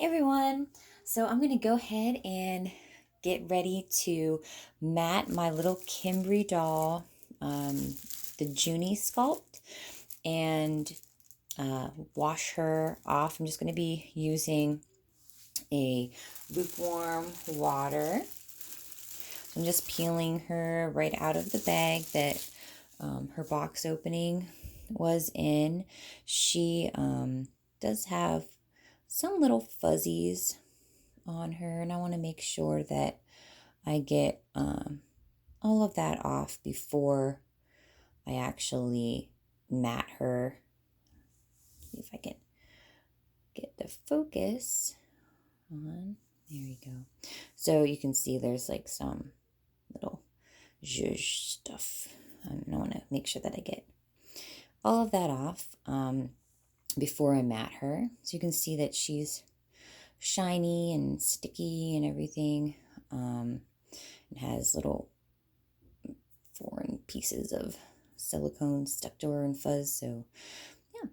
Everyone. So I'm going to go ahead and get ready to mat my little Kimbry doll, the Junie sculpt, and wash her off. I'm just going to be using a lukewarm water. I'm just peeling her right out of the bag that her box opening was in. She does have some little fuzzies on her, and I want to make sure that I get all of that off before I actually mat her. See if I can get the focus on. There we go. So you can see there's like some little zhuzh stuff. I want to make sure that I get all of that off before I mat her. So you can see that she's shiny and sticky and everything. It has little foreign pieces of silicone stuck to her and fuzz. So yeah,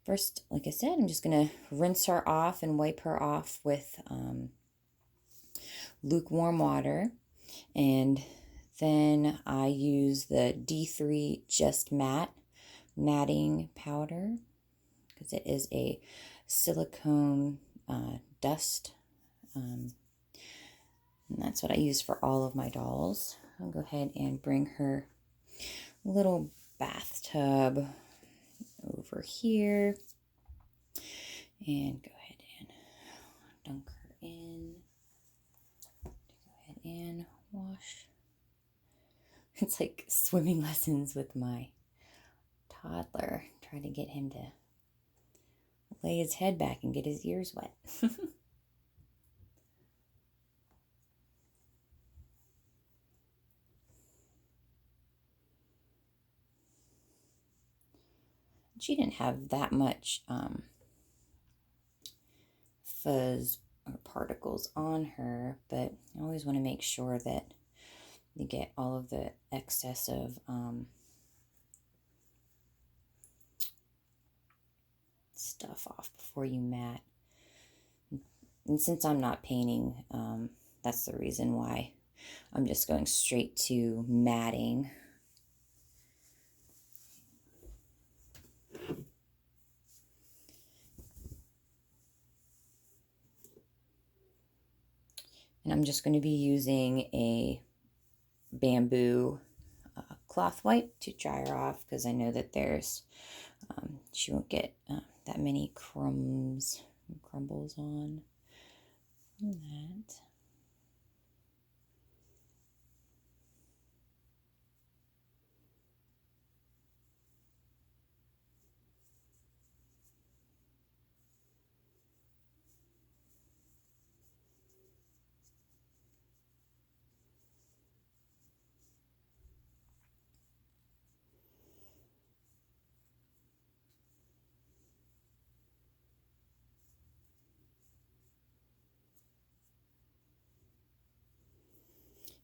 first, like I said, I'm just gonna rinse her off and wipe her off with lukewarm water, and then I use the D3 Just Matte matting powder because it is a silicone dust. And that's what I use for all of my dolls. I'll go ahead and bring her little bathtub over here and go ahead and dunk her in. Go ahead and wash. It's like swimming lessons with my toddler. Try to get him to lay his head back and get his ears wet. She didn't have that much fuzz or particles on her, but I always want to make sure that you get all of the excess of stuff off before you mat. And since I'm not painting, that's the reason why I'm just going straight to matting. And I'm just going to be using a bamboo cloth wipe to dry her off because I know that she won't get that many crumbles on that.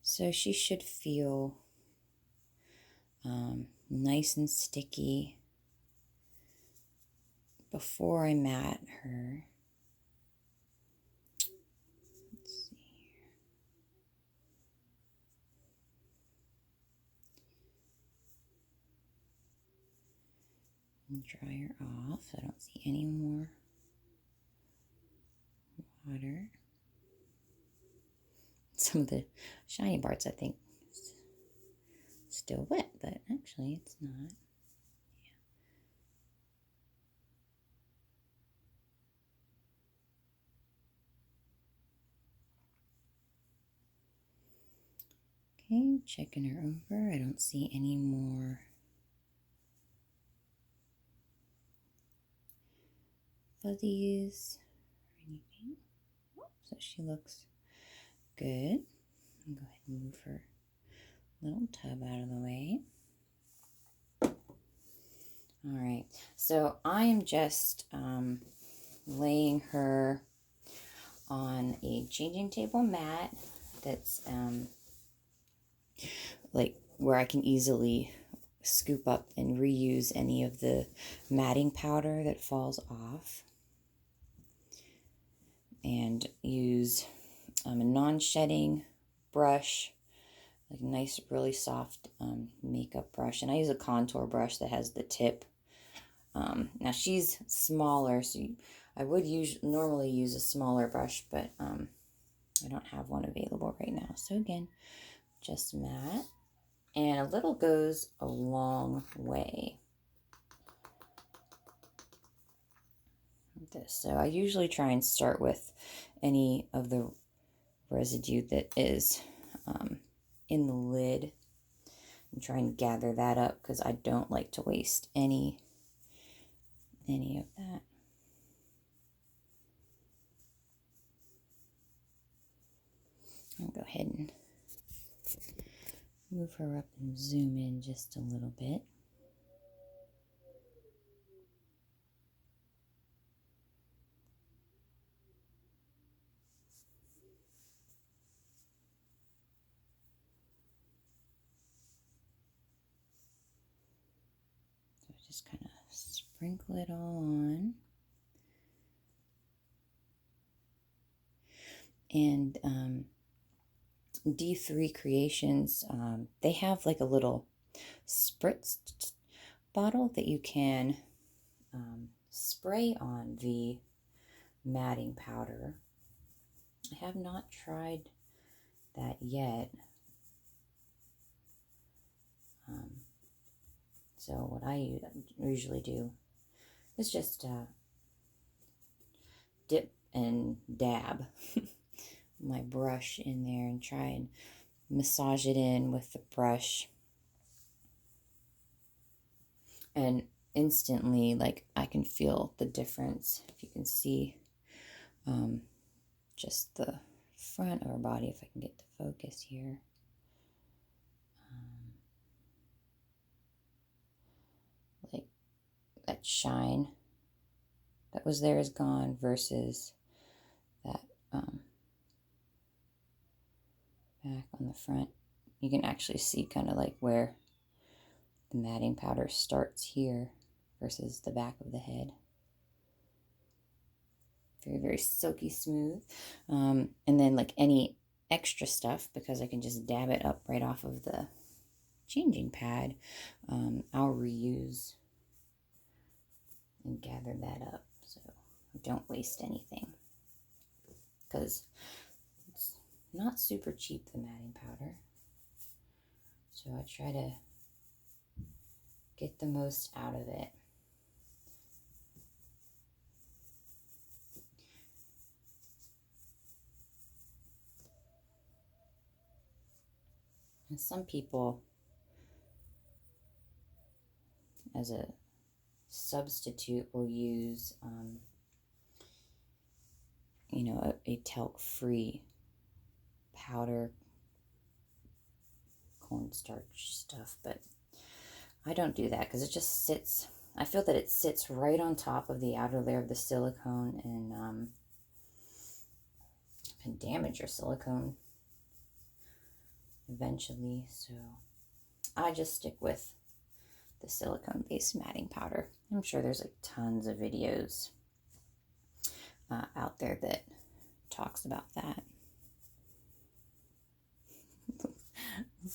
So she should feel nice and sticky before I mat her. Let's see here. And dry her off. I don't see any more water. Some of the shiny parts, I think, still wet, but actually it's not. Yeah. Okay, checking her over. I don't see any more fuzzies or anything. So she looks good. I'll go ahead and move her little tub out of the way. All right, so I am just laying her on a changing table mat that's like where I can easily scoop up and reuse any of the matting powder that falls off. and use a non-shedding brush, like a nice, really soft makeup brush. And I use a contour brush that has the tip. Now she's smaller, so I would normally use a smaller brush, but I don't have one available right now. So again, just matte. And a little goes a long way. Like this. So I usually try and start with any of the residue that is in the lid and try and gather that up, because I don't like to waste any of that. I'll go ahead and move her up and zoom in just a little bit. So just kind of sprinkle it all on. And D3 Creations, they have like a little spritz bottle that you can spray on the matting powder. I have not tried that yet. So what I usually do is just dip and dab my brush in there and try and massage it in with the brush. And instantly, like, I can feel the difference. If you can see just the front of her body, if I can get the focus here. Like that shine that was there is gone versus that back on the front. You can actually see kind of like where the matting powder starts here versus the back of the head. Very, very silky smooth. And then like any extra stuff, because I can just dab it up right off of the changing pad, I'll reuse and gather that up so I don't waste anything, because it's not super cheap, the matting powder. So I try to get the most out of it. And some people, as a substitute, will use, you know, a talc-free powder, cornstarch stuff, but I don't do that because it just sits. I feel that it sits right on top of the outer layer of the silicone and can damage your silicone eventually. So I just stick with the silicone-based matting powder. I'm sure there's like tons of videos out there that talks about that.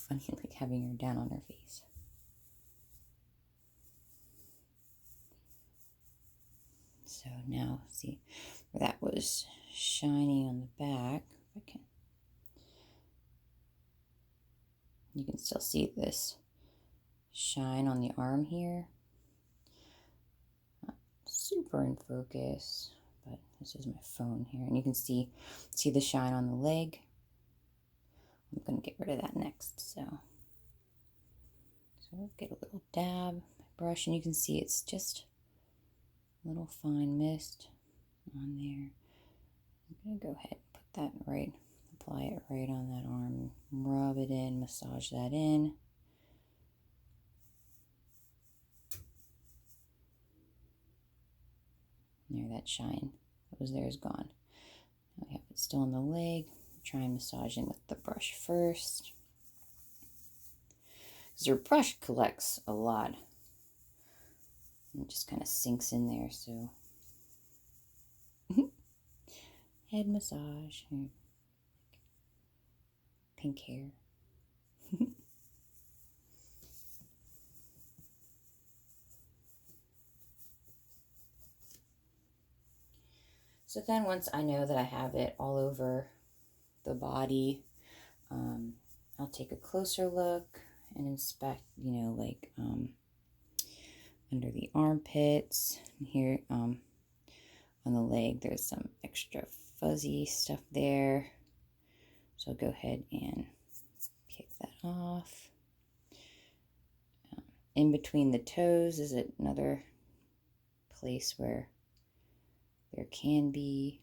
Funny, like having her down on her face. So now, see where that was shiny on the back. If I can, you can still see this shine on the arm here. Not super in focus, but this is my phone here, and you can see the shine on the leg. I'm going to get rid of that next. So get a little dab, my brush, and you can see it's just a little fine mist on there. I'm going to go ahead and put that right, apply it right on that arm, rub it in, massage that in. There, that shine that was there is gone. Now we have it still on the leg. Try and massage in with the brush first, because your brush collects a lot and it just kind of sinks in there. So head massage. Pink hair. So then once I know that I have it all over the body, I'll take a closer look and inspect, like under the armpits. Here on the leg, there's some extra fuzzy stuff there. So I'll go ahead and pick that off. In between the toes is another place where there can be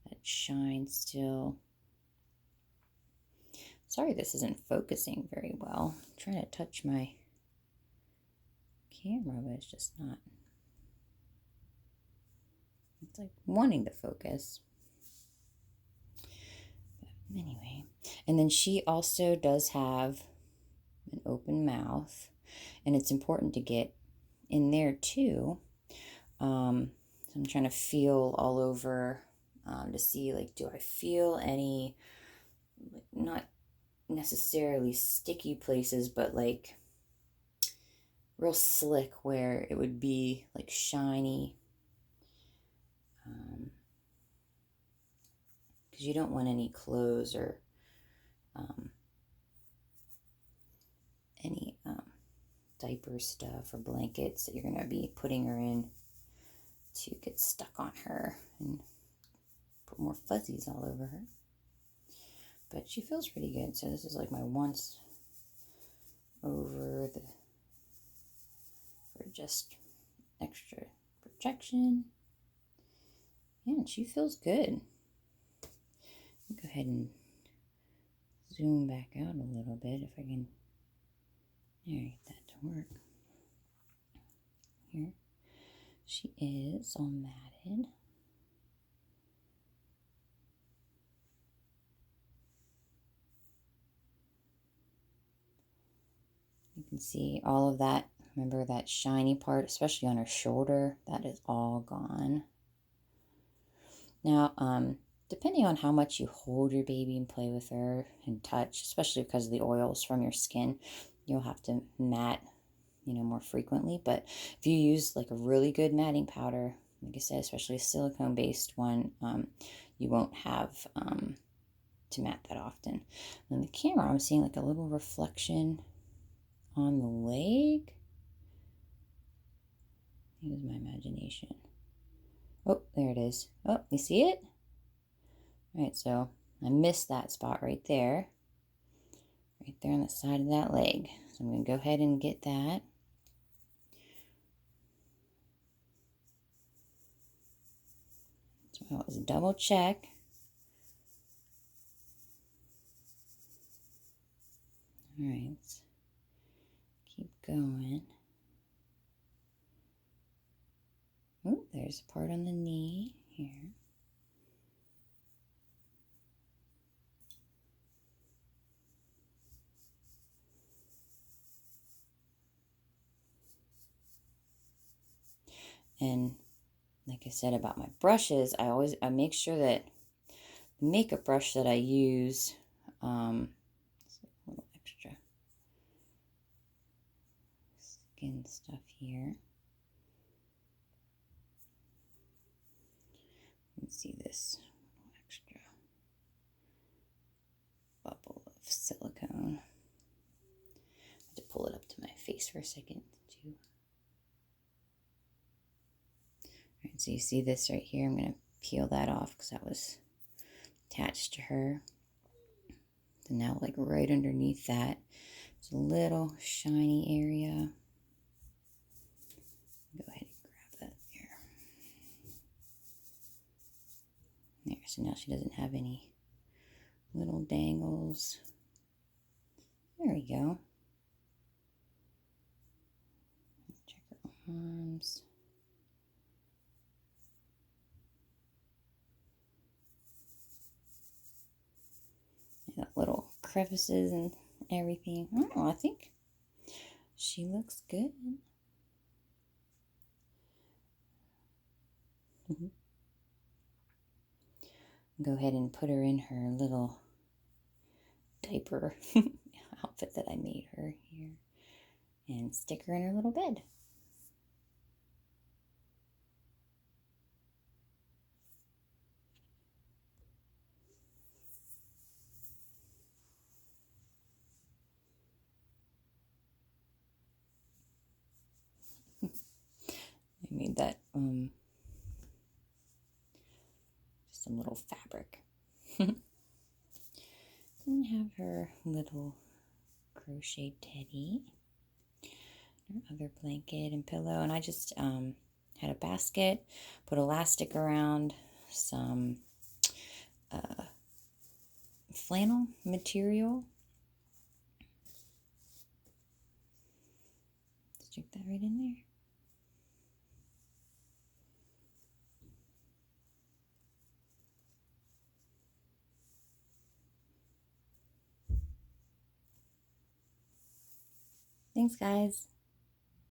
that shine still. Sorry this isn't focusing very well. I'm trying to touch my camera, but it's just not. It's like wanting to focus. But anyway, and then she also does have an open mouth, and it's important to get in there too. I'm trying to feel all over to see, like, do I feel any, not necessarily sticky places, but like real slick where it would be like shiny. Because you don't want any clothes or any diaper stuff or blankets that you're going to be putting her in to get stuck on her and put more fuzzies all over her. But she feels pretty good. So this is like my once over for just extra protection. Yeah, and she feels good. Go ahead and zoom back out a little bit if I can. There, get that to work. Here. She is all matted. You can see all of that. Remember that shiny part, especially on her shoulder? That is all gone. Now, depending on how much you hold your baby and play with her and touch, especially because of the oils from your skin, you'll have to mat, more frequently. But if you use like a really good matting powder, like I said, especially a silicone based one, you won't have to mat that often. On the camera, I'm seeing like a little reflection on the leg. Here's my imagination. Oh, there it is. Oh, you see it? All right, so I missed that spot right there on the side of that leg. So I'm going to go ahead and get that. So I always double check. All right, let's keep going. Oh, there's a part on the knee here. And like I said about my brushes, I make sure that the makeup brush that I use, it's a little extra skin stuff here. You can see this extra bubble of silicone. I have to pull it up to my face for a second too. All right, so you see this right here. I'm going to peel that off because that was attached to her. So now, like right underneath that, it's a little shiny area. Go ahead and grab that there. There, so now she doesn't have any little dangles. There we go. Check her arms. Got little crevices and everything. Oh, I think she looks good. Go ahead and put her in her little diaper outfit that I made her here and stick her in her little bed. I made that some little fabric. And have her little crochet teddy, her other blanket and pillow, and I just had a basket, put elastic around, some flannel material. Stick that right in there. Thanks, guys.